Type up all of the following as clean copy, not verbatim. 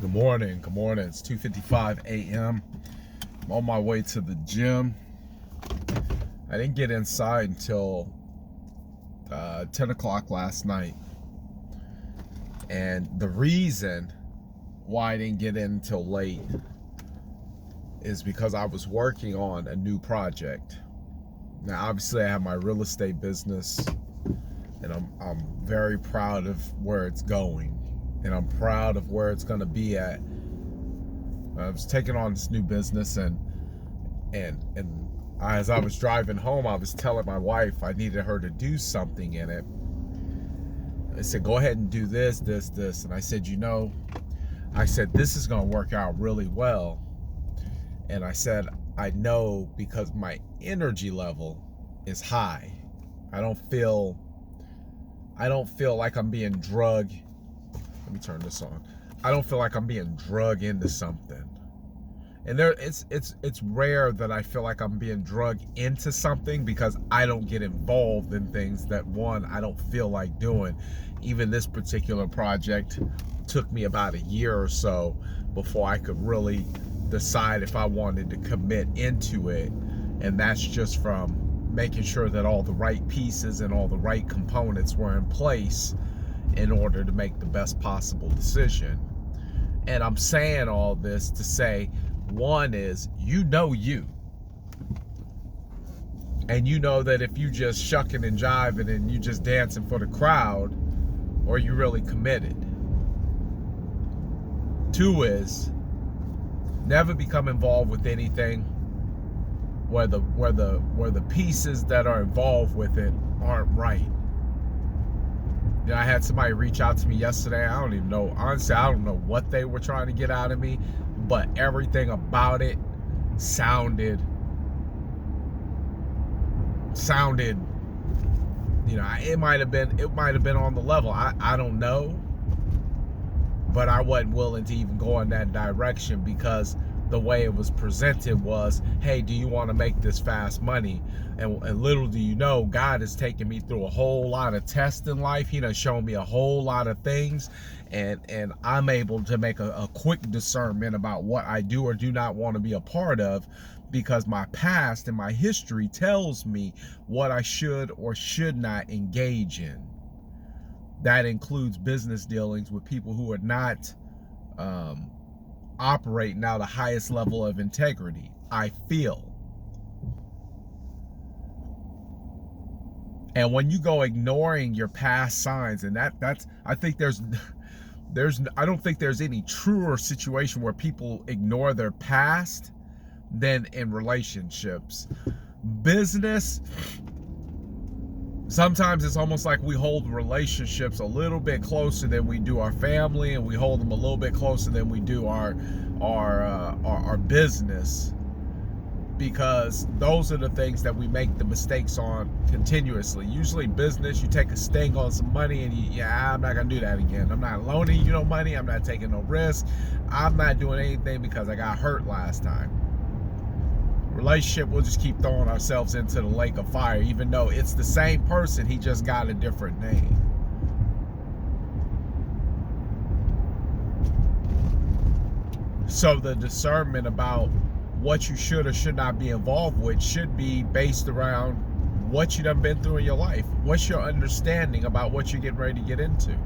Good morning. Good morning. It's 2:55 a.m. I'm on my way to the gym. I didn't get inside until 10 o'clock last night. And the reason why I didn't get in until late is because I was working on a new project. Now, obviously, I have my real estate business, and I'm very proud of where it's going, and I'm proud of where it's going to be at. I was taking on this new business, and as I was driving home, I was telling my wife I needed her to do something in it. I said, go ahead and do this, and I said, this is going to work out really well. And I said, I know, because my energy level is high. I don't feel like I'm being drugged. Let me turn this on. I don't feel like I'm being drugged into something. And it's rare that I feel like I'm being drugged into something, because I don't get involved in things that, one, I don't feel like doing. Even this particular project took me about a year or so before I could really decide if I wanted to commit into it. And that's just from making sure that all the right pieces and all the right components were in place in order to make the best possible decision. And I'm saying all this to say, one is, you, and you know that if you just shucking and jiving and you just dancing for the crowd, or you really committed. Two is, never become involved with anything where the pieces that are involved with it aren't right. You know, I had somebody reach out to me yesterday. I don't even know. Honestly, I don't know what they were trying to get out of me, but everything about it sounded, you know, it might have been on the level. I don't know, but I wasn't willing to even go in that direction, because the way it was presented was, hey, do you want to make this fast money? And little do you know, God has taken me through a whole lot of tests in life. He done shown me a whole lot of things, and I'm able to make a quick discernment about what I do or do not want to be a part of, because my past and my history tells me what I should or should not engage in. That includes business dealings with people who are not operating now the highest level of integrity, I feel. And when you go ignoring your past signs, and that's I think I don't think there's any truer situation where people ignore their past than in relationships. Business, sometimes it's almost like we hold relationships a little bit closer than we do our family, and we hold them a little bit closer than we do our business, because those are the things that we make the mistakes on continuously. Usually business, you take a sting on some money and I'm not gonna do that again. I'm not loaning you no money. I'm not taking no risk. I'm not doing anything because I got hurt last time. Relationship, we'll just keep throwing ourselves into the lake of fire, even though it's the same person, he just got a different name. So the discernment about what you should or should not be involved with should be based around what you done been through in your life. What's your understanding about what you're getting ready to get into?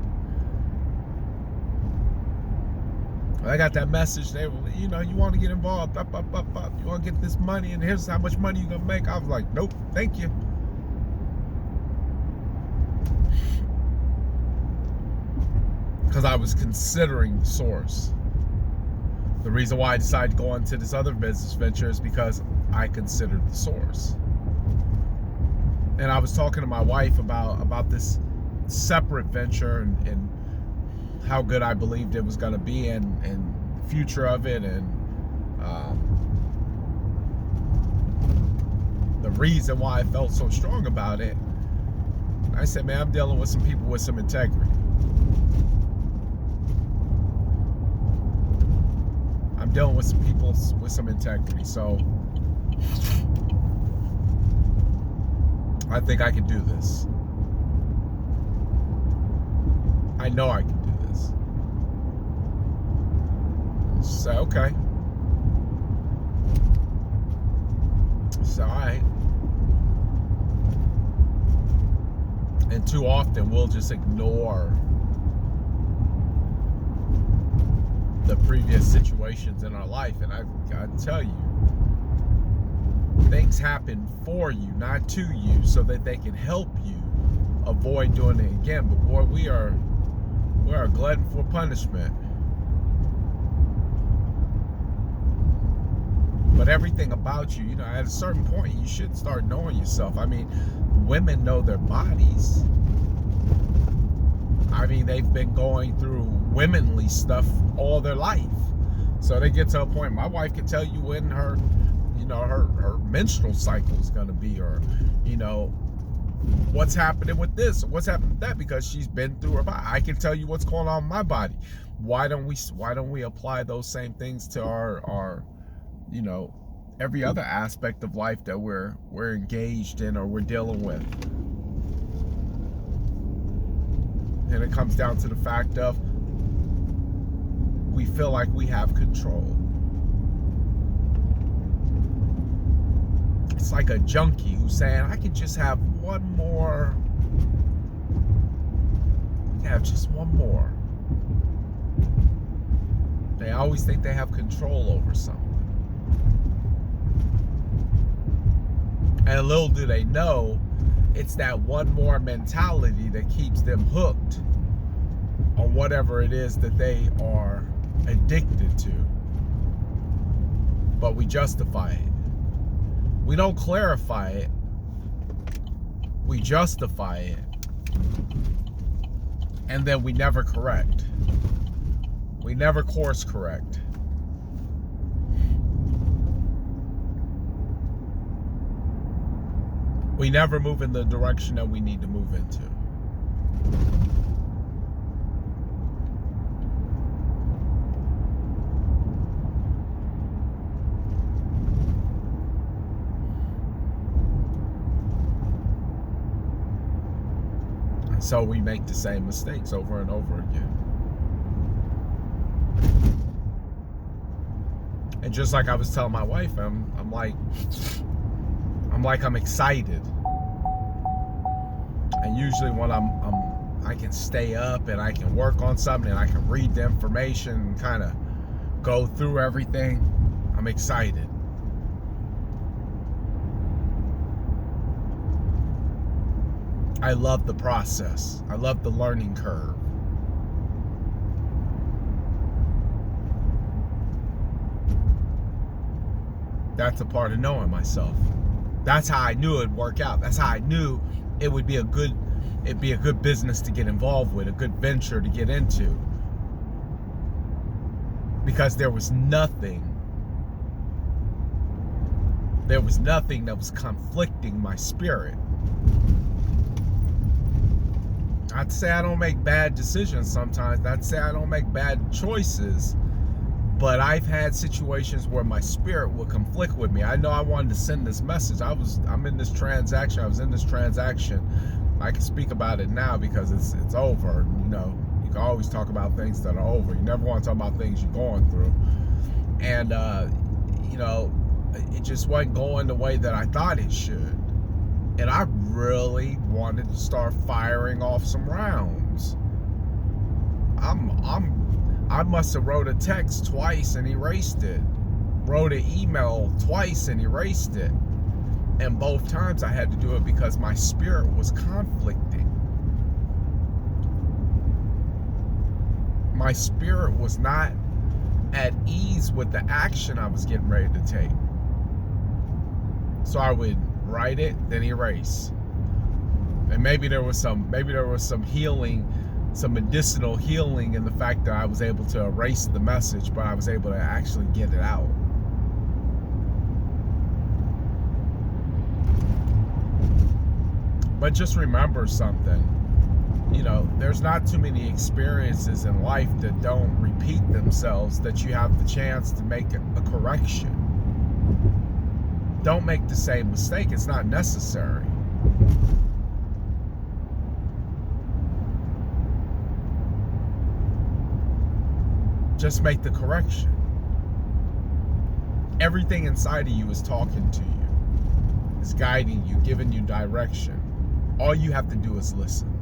I got that message. They were, you want to get involved. You want to get this money, and here's how much money you're going to make. I was like, nope, thank you. Because I was considering the source. The reason why I decided to go into this other business venture is because I considered the source. And I was talking to my wife about this separate venture and how good I believed it was going to be, and the future of it, and the reason why I felt so strong about it. I said, man, I'm dealing with some people with some integrity. I'm dealing with some people with some integrity. So I think I can do this. I know I can do this. Say, okay. It's all right. And too often we'll just ignore the previous situations in our life. And I've got to tell you, things happen for you, not to you, so that they can help you avoid doing it again. But boy, we are a glutton for punishment. But everything about you, at a certain point, you should start knowing yourself. I mean, women know their bodies. I mean, they've been going through womanly stuff all their life. So they get to a point, my wife can tell you when her menstrual cycle is going to be, or, what's happening with this, or what's happening with that, because she's been through her body. I can tell you what's going on in my body. Why don't we apply those same things to our every other aspect of life that we're engaged in or we're dealing with? And it comes down to the fact of we feel like we have control. It's like a junkie who's saying, I can just have one more. Just one more. They always think they have control over something. And little do they know, it's that one more mentality that keeps them hooked on whatever it is that they are addicted to. But we justify it. We don't clarify it. We justify it. And then we never correct. We never course correct. We never move in the direction that we need to move into. And so we make the same mistakes over and over again. And just like I was telling my wife, I'm like I'm excited. And usually when I can stay up and I can work on something and I can read the information and kind of go through everything, I'm excited. I love the process. I love the learning curve. That's a part of knowing myself. That's how I knew it'd work out. That's how I knew it would be a good business to get involved with, a good venture to get into. Because there was nothing that was conflicting my spirit. Not to say I don't make bad decisions sometimes, not to say I don't make bad choices, but I've had situations where my spirit will conflict with me. I know I wanted to send this message. I'm in this transaction. I was in this transaction. I can speak about it now because it's over. You can always talk about things that are over. You never want to talk about things you're going through. And it just wasn't going the way that I thought it should. And I really wanted to start firing off some rounds. I must have wrote a text twice and erased it. Wrote an email twice and erased it. And both times I had to do it because my spirit was conflicting. My spirit was not at ease with the action I was getting ready to take. So I would write it, then erase. And maybe there was some healing, some medicinal healing in the fact that I was able to erase the message, but I was able to actually get it out. But just remember something. There's not too many experiences in life that don't repeat themselves that you have the chance to make a correction. Don't make the same mistake. It's not necessary. Just make the correction. Everything inside of you is talking to you. It's guiding you, giving you direction. All you have to do is listen.